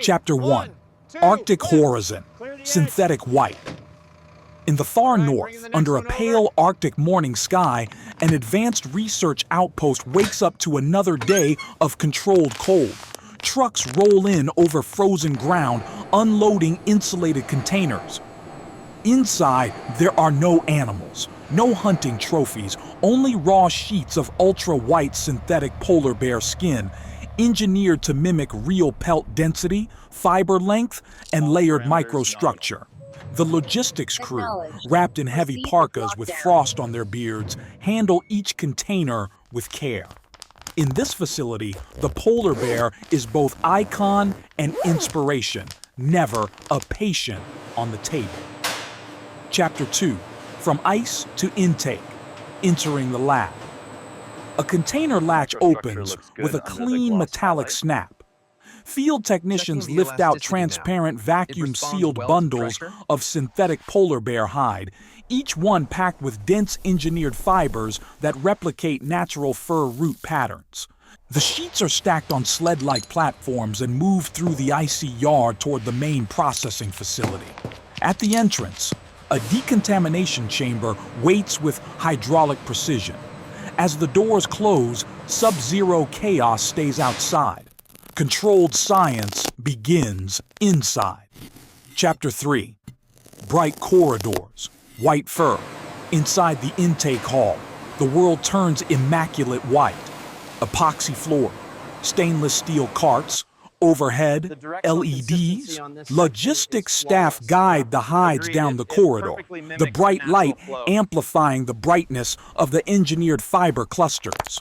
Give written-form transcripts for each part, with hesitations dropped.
Chapter 1. Arctic Horizon, Synthetic White. In the far north, under a pale Arctic morning sky, an advanced research outpost wakes up to another day of controlled cold. Trucks roll in over frozen ground, unloading insulated containers. Inside, there are no animals, no hunting trophies, only raw sheets of ultra-white synthetic polar bear skin, engineered to mimic real pelt density, fiber length, and layered microstructure. The logistics crew, wrapped in heavy parkas with frost on their beards, handle each container with care. In this facility, the polar bear is both icon and inspiration, never a patient on the table. Chapter 2. From Ice to Intake, Entering the Lab. A container latch opens with a clean metallic snap. Field technicians lift out transparent vacuum-sealed bundles of synthetic polar bear hide, each one packed with dense engineered fibers that replicate natural fur root patterns. The sheets are stacked on sled-like platforms and move through the icy yard toward the main processing facility. At the entrance, a decontamination chamber waits with hydraulic precision. As the doors close, sub-zero chaos stays outside. Controlled science begins inside. Chapter 3. Bright corridors, white fur. Inside the intake hall, the world turns immaculate white. Epoxy floor, stainless steel carts, overhead, LEDs. Logistics staff guide the hides down the corridor, the bright light amplifying the brightness of the engineered fiber clusters.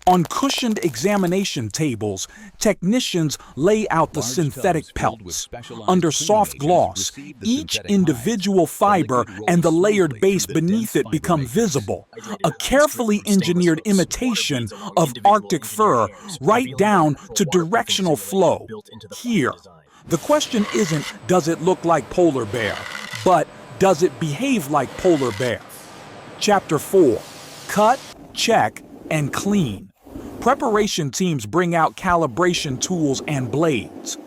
On cushioned examination tables, technicians lay out the synthetic pelts. Under soft gloss, each individual fiber and the layered base beneath it become visible, a carefully engineered imitation of Arctic fur, right down to directional flow. Here, the question isn't, does it look like polar bear, but does it behave like polar bear? Chapter 4. Cut, check, and clean. Preparation teams bring out calibration tools and blades.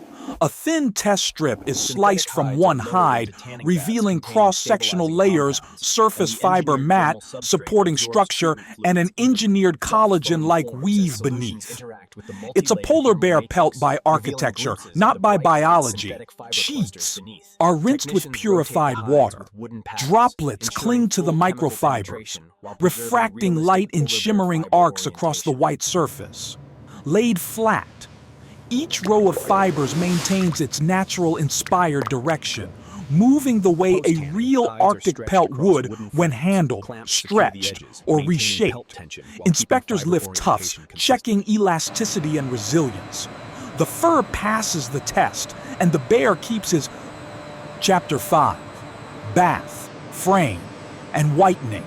A thin test strip is sliced from one hide, revealing cross-sectional layers, surface fiber mat, supporting structure, and an engineered collagen-like weave beneath. It's a polar bear pelt by architecture, not by biology. Sheets are rinsed with purified water. Droplets cling to the microfibers, refracting light in shimmering arcs across the white surface. Laid flat, each row of fibers maintains its natural inspired direction, moving the way a real Arctic pelt would when handled, stretched, or reshaped. Inspectors lift tufts, checking elasticity and resilience. The fur passes the test, and the bear keeps his... Chapter 5. Bath, frame, and whitening.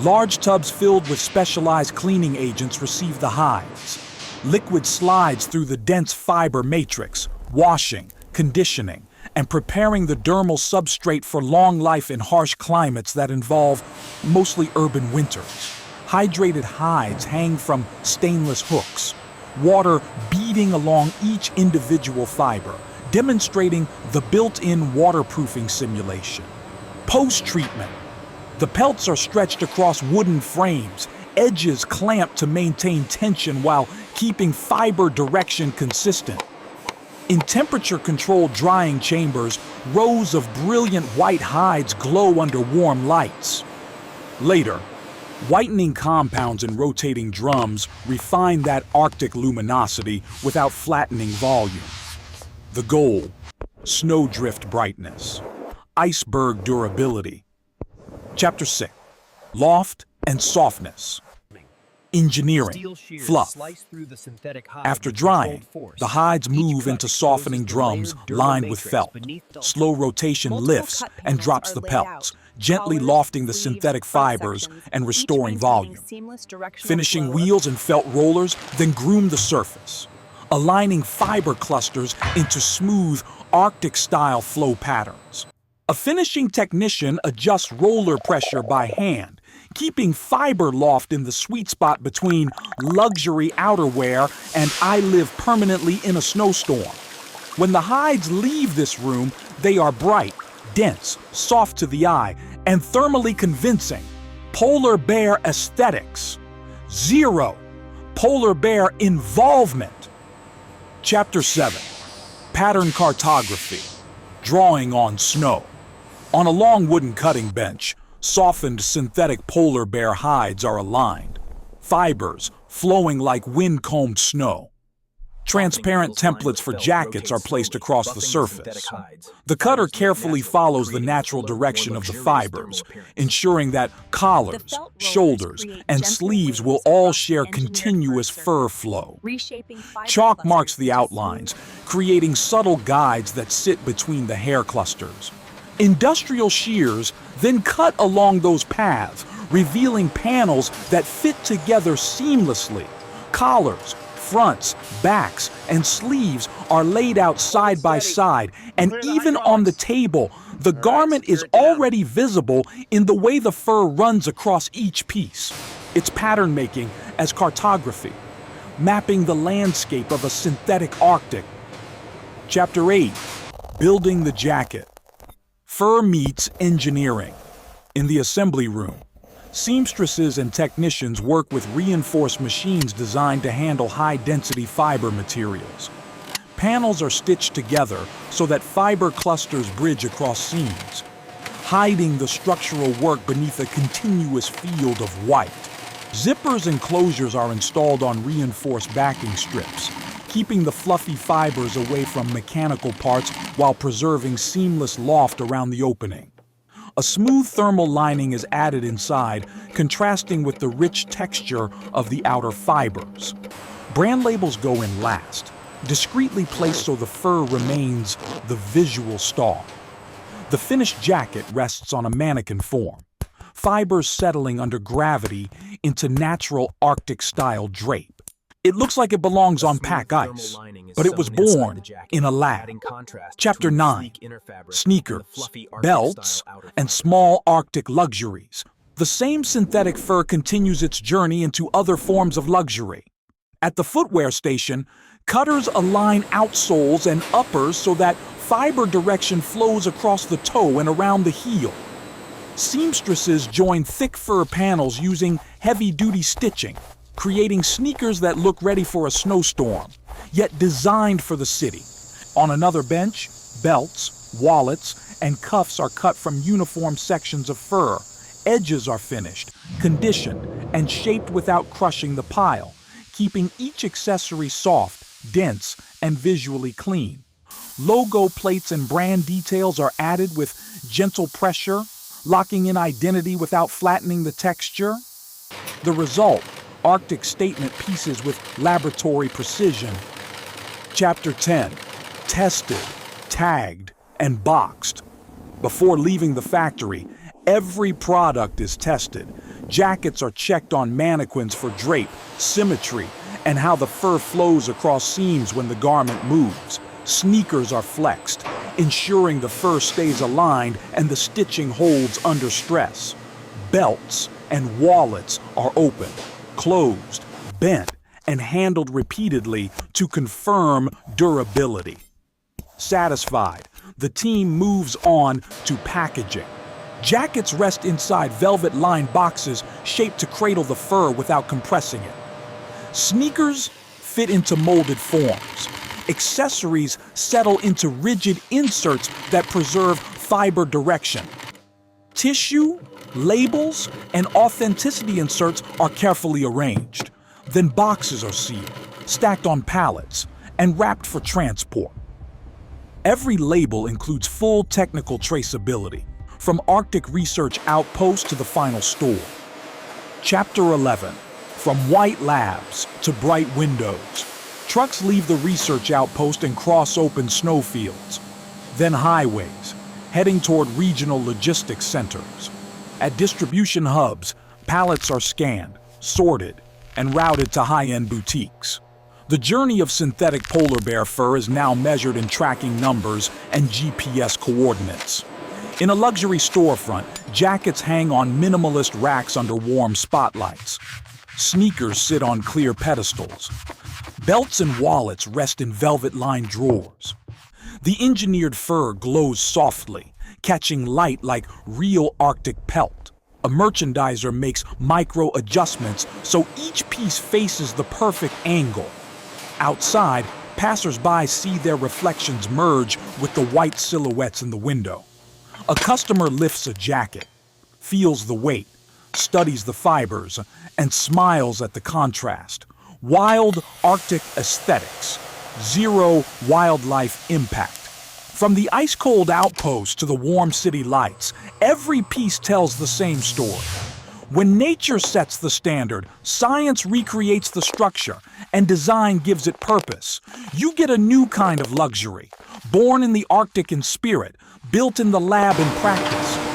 Large tubs filled with specialized cleaning agents receive the hides. Liquid slides through the dense fiber matrix, washing, conditioning, and preparing the dermal substrate for long life in harsh climates that involve mostly urban winters. Hydrated hides hang from stainless hooks, water beading along each individual fiber, demonstrating the built-in waterproofing simulation. Post-treatment. The pelts are stretched across wooden frames, edges clamped to maintain tension while keeping fiber direction consistent. In temperature-controlled drying chambers, rows of brilliant white hides glow under warm lights. Later, whitening compounds in rotating drums refine that Arctic luminosity without flattening volume. The goal: snowdrift brightness, iceberg durability. Chapter 6. Loft and softness. Engineering, fluff. After drying, the hides move into softening drums lined with felt. Slow rotation lifts and drops the pelts, gently lofting the synthetic fibers and restoring volume. Finishing wheels and felt rollers then groom the surface, aligning fiber clusters into smooth Arctic-style flow patterns. A finishing technician adjusts roller pressure by hand, keeping fiber loft in the sweet spot between luxury outerwear and I live permanently in a snowstorm. When the hides leave this room, they are bright, dense, soft to the eye, and thermally convincing. Polar bear aesthetics. 0. Polar bear involvement. Chapter 7. Pattern cartography. Drawing on snow. On a long wooden cutting bench, softened synthetic polar bear hides are aligned, fibers flowing like wind-combed snow. Transparent templates for jackets are placed across the surface. The cutter carefully follows the natural direction of the fibers, ensuring that collars, shoulders, and sleeves will all share continuous fur flow. Chalk marks the outlines, creating subtle guides that sit between the hair clusters. Industrial shears then cut along those paths, revealing panels that fit together seamlessly. Collars, fronts, backs, and sleeves are laid out side by side, and even on the table, the garment is already visible in the way the fur runs across each piece. It's pattern making as cartography, mapping the landscape of a synthetic Arctic. Chapter 8. Building the jacket. Fur meets engineering. In the assembly room, seamstresses and technicians work with reinforced machines designed to handle high-density fiber materials. Panels are stitched together so that fiber clusters bridge across seams, hiding the structural work beneath a continuous field of white. Zippers and closures are installed on reinforced backing strips, keeping the fluffy fibers away from mechanical parts while preserving seamless loft around the opening. A smooth thermal lining is added inside, contrasting with the rich texture of the outer fibers. Brand labels go in last, discreetly placed so the fur remains the visual star. The finished jacket rests on a mannequin form, fibers settling under gravity into natural Arctic-style drape. It looks like it belongs on pack ice, but it was born in a lab. Chapter 9. Sneakers, belts, and small Arctic luxuries. The same synthetic fur continues its journey into other forms of luxury. At the footwear station, cutters align outsoles and uppers so that fiber direction flows across the toe and around the heel. Seamstresses join thick fur panels using heavy-duty stitching, creating sneakers that look ready for a snowstorm, yet designed for the city. On another bench, belts, wallets, and cuffs are cut from uniform sections of fur. Edges are finished, conditioned, and shaped without crushing the pile, keeping each accessory soft, dense, and visually clean. Logo plates and brand details are added with gentle pressure, locking in identity without flattening the texture. The result: Arctic statement pieces with laboratory precision. Chapter 10. Tested, tagged, and boxed. Before leaving the factory, every product is tested. Jackets are checked on mannequins for drape, symmetry, and how the fur flows across seams when the garment moves. Sneakers are flexed, ensuring the fur stays aligned and the stitching holds under stress. Belts and wallets are opened, closed, bent, and handled repeatedly to confirm durability. Satisfied, the team moves on to packaging. Jackets rest inside velvet-lined boxes shaped to cradle the fur without compressing it. Sneakers fit into molded forms. Accessories settle into rigid inserts that preserve fiber direction. Tissue, labels, and authenticity inserts are carefully arranged. Then boxes are sealed, stacked on pallets, and wrapped for transport. Every label includes full technical traceability, from Arctic Research Outpost to the final store. Chapter 11. From white labs to bright windows. Trucks leave the research outpost and cross open snowfields, then highways, heading toward regional logistics centers. At distribution hubs, pallets are scanned, sorted, and routed to high-end boutiques. The journey of synthetic polar bear fur is now measured in tracking numbers and GPS coordinates. In a luxury storefront, jackets hang on minimalist racks under warm spotlights. Sneakers sit on clear pedestals. Belts and wallets rest in velvet-lined drawers. The engineered fur glows softly, catching light like real Arctic pelt. A merchandiser makes micro adjustments so each piece faces the perfect angle. Outside, passers-by see their reflections merge with the white silhouettes in the window. A customer lifts a jacket, feels the weight, studies the fibers, and smiles at the contrast. Wild Arctic aesthetics, zero wildlife impact. From the ice-cold outpost to the warm city lights, every piece tells the same story. When nature sets the standard, science recreates the structure, and design gives it purpose. You get a new kind of luxury, born in the Arctic in spirit, built in the lab in practice.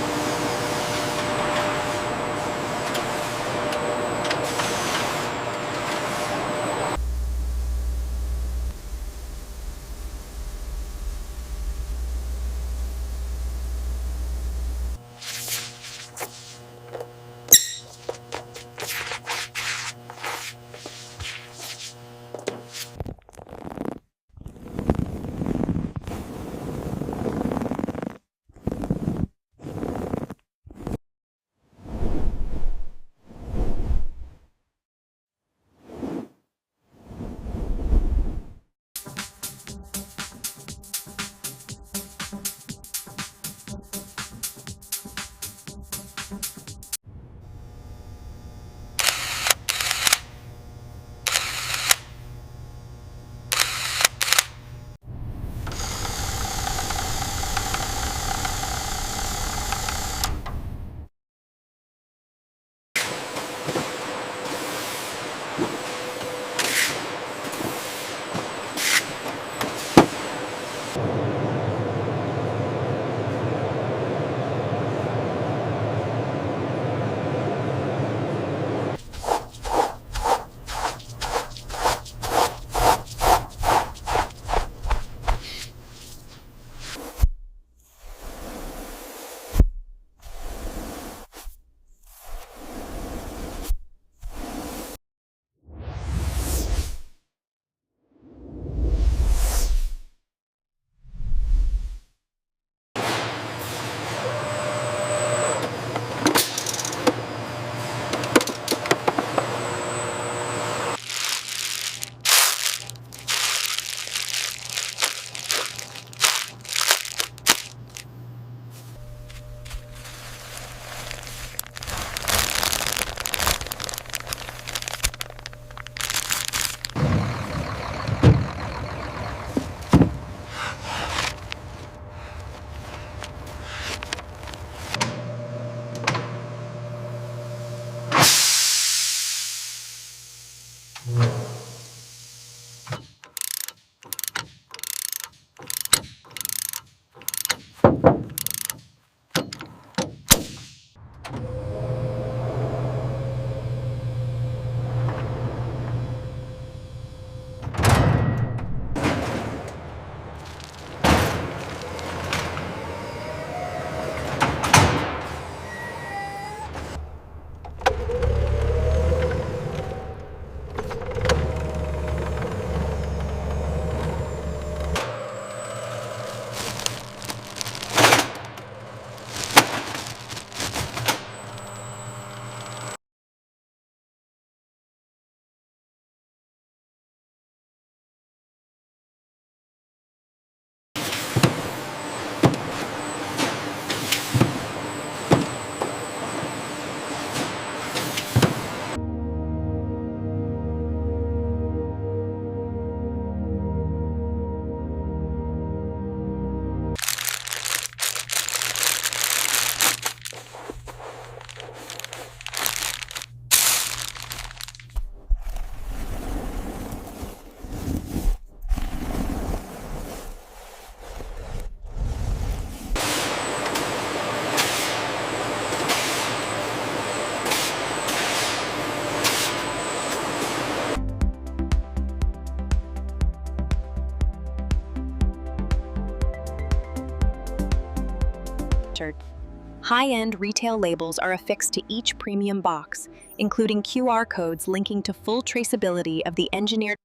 High-end retail labels are affixed to each premium box, including QR codes linking to full traceability of the engineered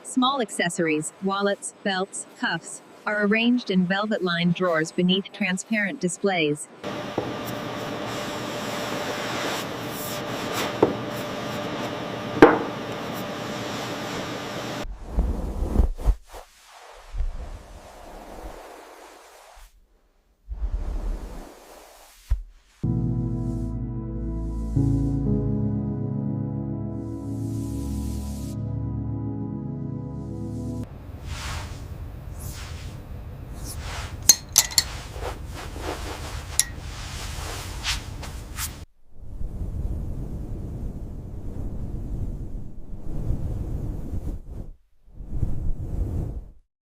Small accessories, wallets, belts, cuffs, are arranged in velvet-lined drawers beneath transparent displays.